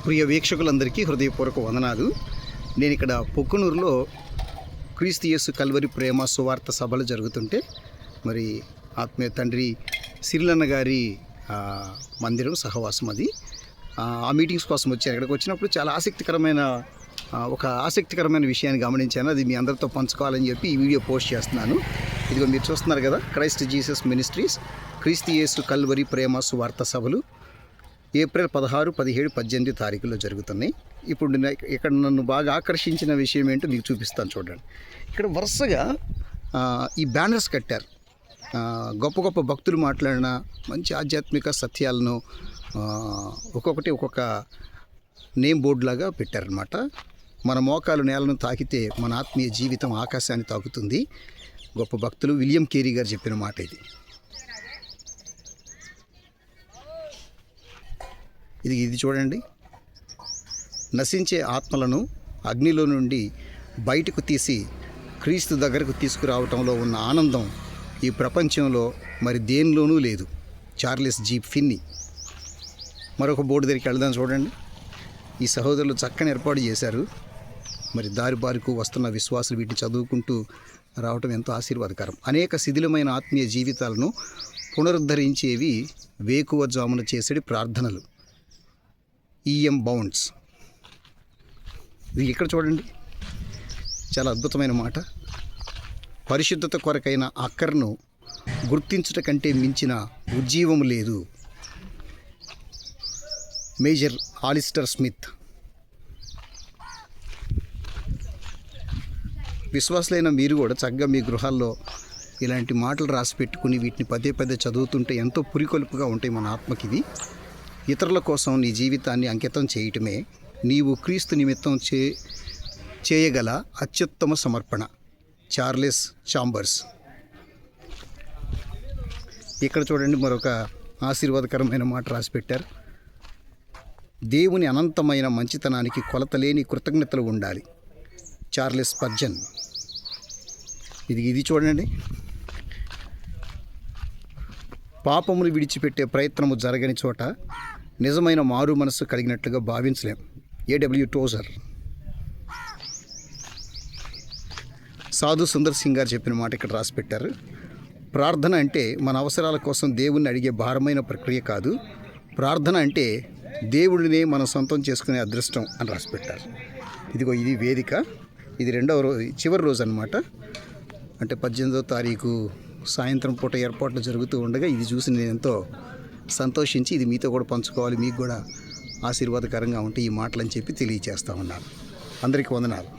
ప్రియ వీక్షకులందరికీ హృదయపూర్వక వందనాలు. నేను ఇక్కడ పొక్కునూరులో క్రీస్తు యేసు కల్వరి ప్రేమ సువార్త సభలు జరుగుతుంటే మరి ఆత్మీయ తండ్రి సిరిలన్న గారి మందిరం సహవాసం అది. ఆ మీటింగ్స్ కోసం వచ్చాను. ఇక్కడికి వచ్చినప్పుడు చాలా ఆసక్తికరమైన విషయాన్ని గమనించాను. అది మీ అందరితో పంచుకోవాలని చెప్పి ఈ వీడియో పోస్ట్ చేస్తున్నాను. ఇదిగో మీరు చూస్తున్నారు కదా, క్రైస్ట్ జీసస్ మినిస్ట్రీస్ క్రీస్తు యేసు కల్వరి ప్రేమ సువార్త సభలు ఏప్రిల్ 16, 17, 18 తారీఖుల్లో జరుగుతున్నాయి. ఇప్పుడు ఇక్కడ నన్ను బాగా ఆకర్షించిన విషయం ఏంటో మీకు చూపిస్తాను చూడండి. ఇక్కడ వరుసగా ఈ బ్యానర్స్ కట్టారు. గొప్ప గొప్ప భక్తులు మాట్లాడిన మంచి ఆధ్యాత్మిక సత్యాలను ఒక్కొక్కటి ఒక్కొక్క నేమ్ బోర్డు లాగా పెట్టారనమాట. మన మోకాలు నేలను తాకితే మన ఆత్మీయ జీవితం ఆకాశాన్ని తాకుతుంది. గొప్ప భక్తులు విలియం కేరీ గారు చెప్పిన మాట ఇది. ఇది చూడండి. నశించే ఆత్మలను అగ్నిలో నుండి బయటకు తీసి క్రీస్తు దగ్గరకు తీసుకురావటంలో ఉన్న ఆనందం ఈ ప్రపంచంలో మరి దేనిలోనూ లేదు. Charles G Finney. మరొక బోర్డు దగ్గరికి వెళ్దాం చూడండి. ఈ సహోదరులు చక్కని ఏర్పాటు చేశారు. మరి దారి బారుకు వస్తున్న విశ్వాసులు వీటిని చదువుకుంటూ రావటం ఎంతో ఆశీర్వాదకరం. అనేక శిథిలమైన ఆత్మీయ జీవితాలను పునరుద్ధరించేవి వేకువజామున చేసేటి ప్రార్థనలు. EM bounds. ఇది ఇక్కడ చూడండి, చాలా అద్భుతమైన మాట. పరిశుద్ధత కొరకైన అక్కర్ను గుర్తించుట కంటే మించిన ఉజ్జీవం లేదు. Major Alistair Smith. విశ్వాసులైన మీరు కూడా చక్కగా మీ గృహాల్లో ఇలాంటి మాటలు రాసి పెట్టుకుని వీటిని పదే పదే చదువుతుంటే ఎంతో పురికొల్పుగా ఉంటాయి మన ఆత్మకివి. ఇతరుల కోసం నీ జీవితాన్ని అంకితం చేయటమే నీవు క్రీస్తు నిమిత్తం చేయగల అత్యుత్తమ సమర్పణ. Charles Chambers. ఇక్కడ చూడండి, మరొక ఆశీర్వాదకరమైన మాట రాసి పెట్టారు. దేవుని అనంతమైన మంచితనానికి కొలతలేని కృతజ్ఞతలు ఉండాలి. Charles Spurgeon. ఇది చూడండి. పాపమును విడిచిపెట్టే ప్రయత్నము జరగని చోట నిజమైన మారు మనస్సు కలిగినట్లుగా భావించలేం. ఏడబ్ల్యూ టోజర్. సాధు సుందర్ సింగ్ గారు చెప్పిన మాట ఇక్కడ రాసి పెట్టారు. ప్రార్థన అంటే మన అవసరాల కోసం దేవుణ్ణి అడిగే భారమైన ప్రక్రియ కాదు. ప్రార్థన అంటే దేవుడినే మనం సొంతం చేసుకునే అదృష్టం అని రాసి పెట్టారు. ఇది వేదిక. ఇది చివరి రోజు అన్నమాట. అంటే 18వ తారీఖు సాయంత్రం పూట ఏర్పాట్లు జరుగుతూ ఉండగా ఇది చూసి నేను ఎంతో సంతోషించి ఇది మీతో కూడా పంచుకోవాలి, మీకు కూడా ఆశీర్వాదకరంగా ఉంటే ఈ మాటలని చెప్పి తెలియజేస్తూ ఉన్నాను. అందరికీ వందనాలు.